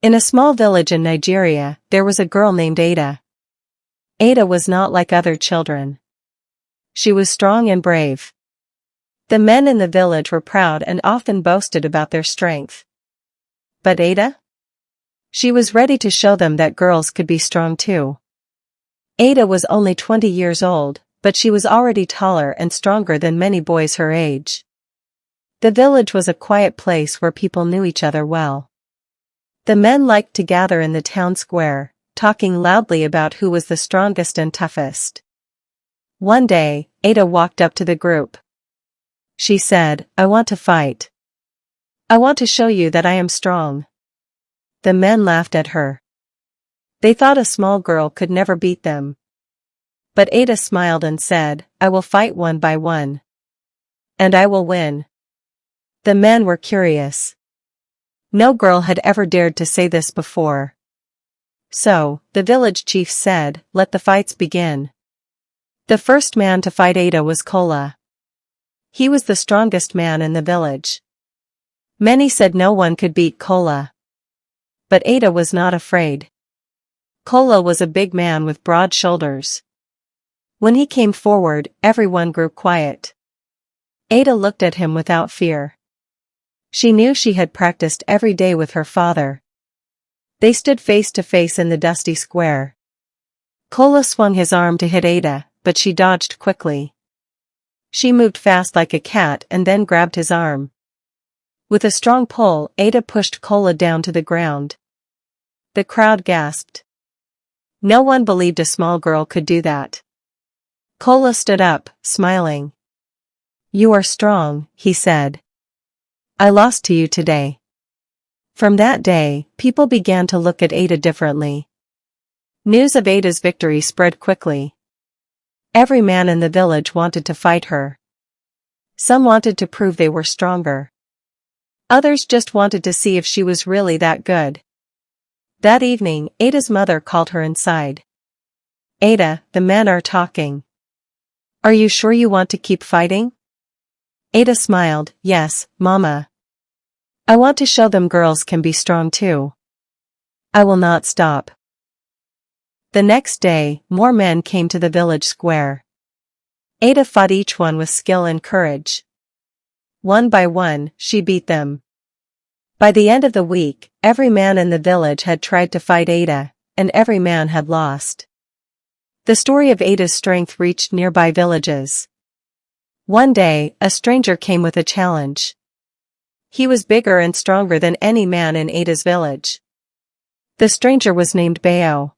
In a small village in Nigeria, there was a girl named Ada. Ada was not like other children. She was strong and brave. The men in the village were proud and often boasted about their strength. But Ada? She was ready to show them that girls could be strong too. Ada was only 20 years old, but she was already taller and stronger than many boys her age. The village was a quiet place where people knew each other well. The men liked to gather in the town square, talking loudly about who was the strongest and toughest. One day, Ada walked up to the group. She said, "I want to fight. I want to show you that I am strong." The men laughed at her. They thought a small girl could never beat them. But Ada smiled and said, "I will fight one by one. And I will win." The men were curious. No girl had ever dared to say this before. So, the village chief said, "Let the fights begin." The first man to fight Ada was Kola. He was the strongest man in the village. Many said no one could beat Kola. But Ada was not afraid. Kola was a big man with broad shoulders. When he came forward, everyone grew quiet. Ada looked at him without fear. She knew she had practiced every day with her father. They stood face to face in the dusty square. Kola swung his arm to hit Ada, but she dodged quickly. She moved fast like a cat and then grabbed his arm. With a strong pull, Ada pushed Kola down to the ground. The crowd gasped. No one believed a small girl could do that. Kola stood up, smiling. "You are strong," he said. "I lost to you today." From that day, people began to look at Ada differently. News of Ada's victory spread quickly. Every man in the village wanted to fight her. Some wanted to prove they were stronger. Others just wanted to see if she was really that good. That evening, Ada's mother called her inside. "Ada, the men are talking. Are you sure you want to keep fighting?" Ada smiled, "Yes, Mama. I want to show them girls can be strong too. I will not stop." The next day, more men came to the village square. Ada fought each one with skill and courage. One by one, she beat them. By the end of the week, every man in the village had tried to fight Ada, and every man had lost. The story of Ada's strength reached nearby villages. One day, a stranger came with a challenge. He was bigger and stronger than any man in Ada's village. The stranger was named Bayo.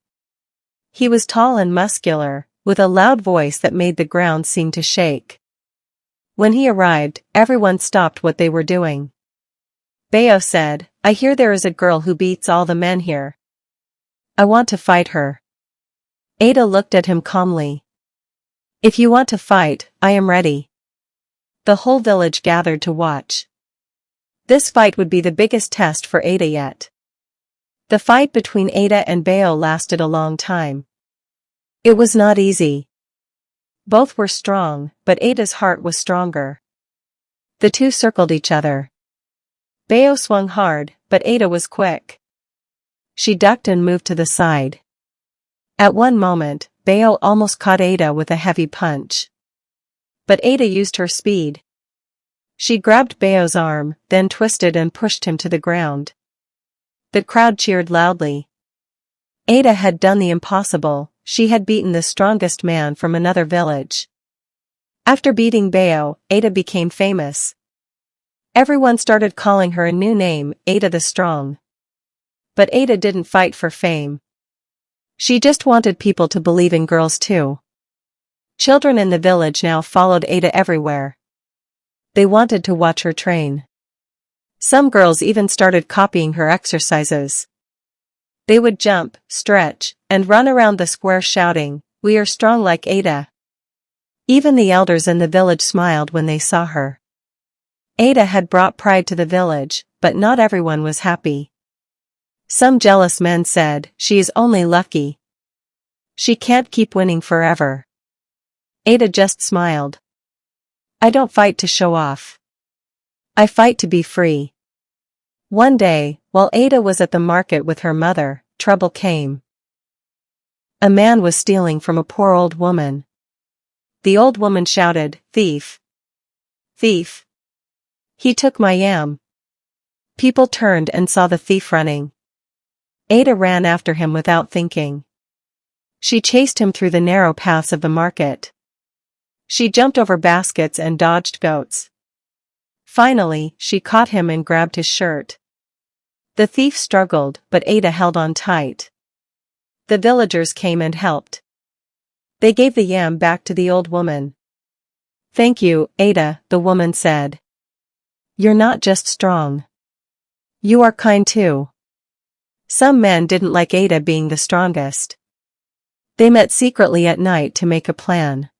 He was tall and muscular, with a loud voice that made the ground seem to shake. When he arrived, everyone stopped what they were doing. Bayo said, "I hear there is a girl who beats all the men here. I want to fight her." Ada looked at him calmly. "If you want to fight, I am ready." The whole village gathered to watch. This fight would be the biggest test for Ada yet. The fight between Ada and Bayo lasted a long time. It was not easy. Both were strong, but Ada's heart was stronger. The two circled each other. Bayo swung hard, but Ada was quick. She ducked and moved to the side. At one moment, Bayo almost caught Ada with a heavy punch. But Ada used her speed. She grabbed Bayo's arm, then twisted and pushed him to the ground. The crowd cheered loudly. Ada had done the impossible. She had beaten the strongest man from another village. After beating Bayo, Ada became famous. Everyone started calling her a new name, Ada the Strong. But Ada didn't fight for fame. She just wanted people to believe in girls too. Children in the village now followed Ada everywhere. They wanted to watch her train. Some girls even started copying her exercises. They would jump, stretch, and run around the square shouting, "We are strong like Ada." Even the elders in the village smiled when they saw her. Ada had brought pride to the village, but not everyone was happy. Some jealous men said, "She is only lucky. She can't keep winning forever." Ada just smiled. "I don't fight to show off. I fight to be free." One day, while Ada was at the market with her mother, trouble came. A man was stealing from a poor old woman. The old woman shouted, "Thief! Thief! He took my yam." People turned and saw the thief running. Ada ran after him without thinking. She chased him through the narrow paths of the market. She jumped over baskets and dodged goats. Finally, she caught him and grabbed his shirt. The thief struggled, but Ada held on tight. The villagers came and helped. They gave the yam back to the old woman. "Thank you, Ada," the woman said. "You're not just strong. You are kind too." Some men didn't like Ada being the strongest. They met secretly at night to make a plan.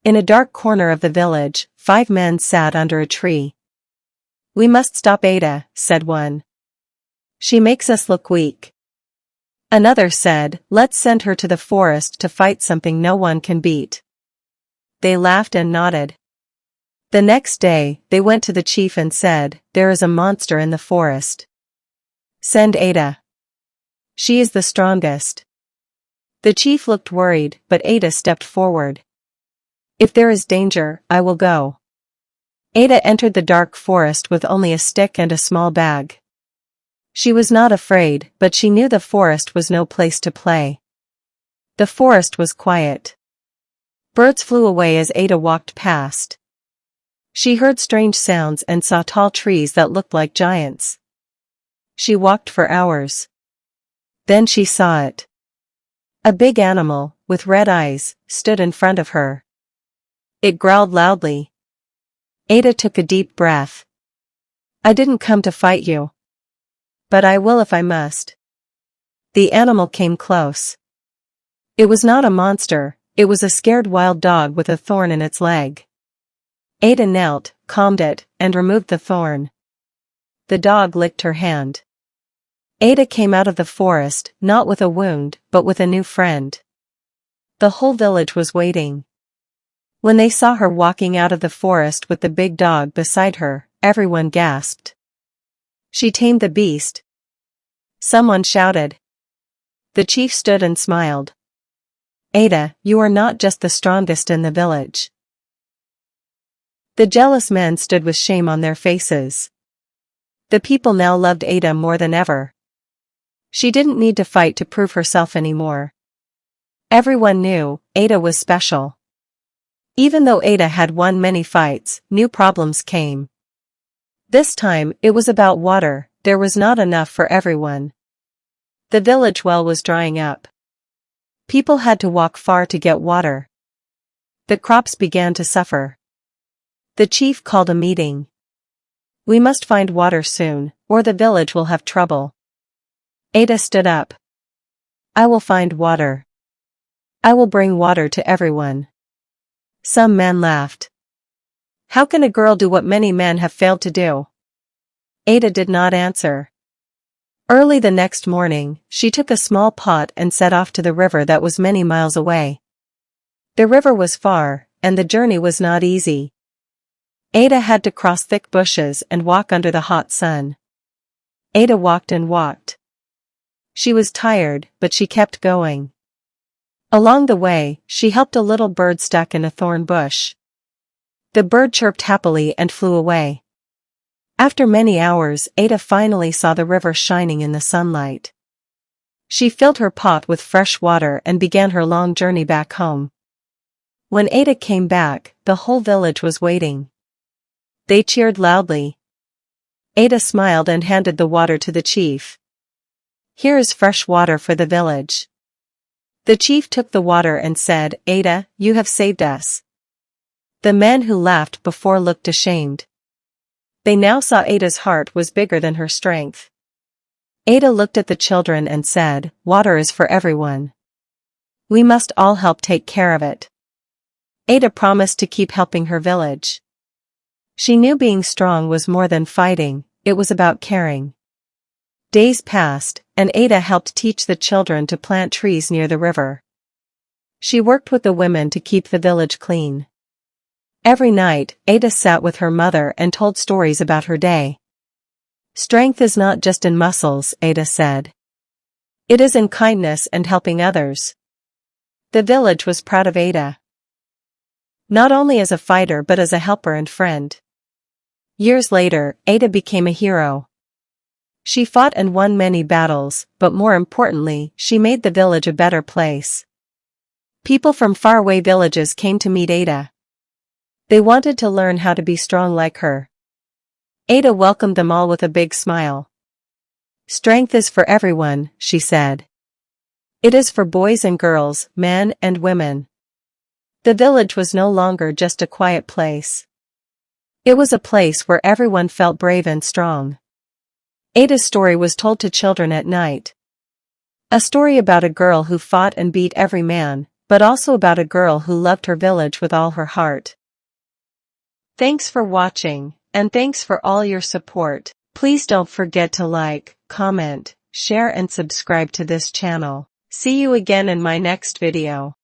In a dark corner of the village, 5 men sat under a tree. "We must stop Ada," said one. "She makes us look weak." Another said, "Let's send her to the forest to fight something no one can beat." They laughed and nodded. The next day, they went to the chief and said, "There is a monster in the forest. Send Ada. She is the strongest." The chief looked worried, but Ada stepped forward. "If there is danger, I will go." Ada entered the dark forest with only a stick and a small bag. She was not afraid, but she knew the forest was no place to play. The forest was quiet. Birds flew away as Ada walked past. She heard strange sounds and saw tall trees that looked like giants. She walked for hours. Then she saw it. A big animal, with red eyes, stood in front of her. It growled loudly. Ada took a deep breath. "I didn't come to fight you. But I will if I must." The animal came close. It was not a monster, it was a scared wild dog with a thorn in its leg. Ada knelt, calmed it, and removed the thorn. The dog licked her hand. Ada came out of the forest, not with a wound, but with a new friend. The whole village was waiting. When they saw her walking out of the forest with the big dog beside her, everyone gasped. "She tamed the beast." Someone shouted. The chief stood and smiled. "Ada, you are not just the strongest in the village." The jealous men stood with shame on their faces. The people now loved Ada more than ever. She didn't need to fight to prove herself anymore. Everyone knew, Ada was special. Even though Ada had won many fights, new problems came. This time, it was about water. There was not enough for everyone. The village well was drying up. People had to walk far to get water. The crops began to suffer. The chief called a meeting. "We must find water soon, or the village will have trouble." Ada stood up. "I will find water. I will bring water to everyone." Some men laughed. "How can a girl do what many men have failed to do?" Ada did not answer. Early the next morning, she took a small pot and set off to the river that was many miles away. The river was far, and the journey was not easy. Ada had to cross thick bushes and walk under the hot sun. Ada walked and walked. She was tired, but she kept going. Along the way, she helped a little bird stuck in a thorn bush. The bird chirped happily and flew away. After many hours, Ada finally saw the river shining in the sunlight. She filled her pot with fresh water and began her long journey back home. When Ada came back, the whole village was waiting. They cheered loudly. Ada smiled and handed the water to the chief. "Here is fresh water for the village." The chief took the water and said, "Ada, you have saved us." The men who laughed before looked ashamed. They now saw Ada's heart was bigger than her strength. Ada looked at the children and said, "Water is for everyone. We must all help take care of it." Ada promised to keep helping her village. She knew being strong was more than fighting, it was about caring. Days passed, and Ada helped teach the children to plant trees near the river. She worked with the women to keep the village clean. Every night, Ada sat with her mother and told stories about her day. Strength is not just in muscles, Ada said. It is in kindness and helping others. The village was proud of Ada. Not only as a fighter but as a helper and friend. Years later, Ada became a hero. She fought and won many battles, but more importantly, she made the village a better place. People from faraway villages came to meet Ada. They wanted to learn how to be strong like her. Ada welcomed them all with a big smile. Strength is for everyone, she said. It is for boys and girls, men and women. The village was no longer just a quiet place. It was a place where everyone felt brave and strong. Ada's story was told to children at night. A story about a girl who fought and beat every man, but also about a girl who loved her village with all her heart. Thanks for watching, and thanks for all your support. Please don't forget to like, comment, share and subscribe to this channel. See you again in my next video.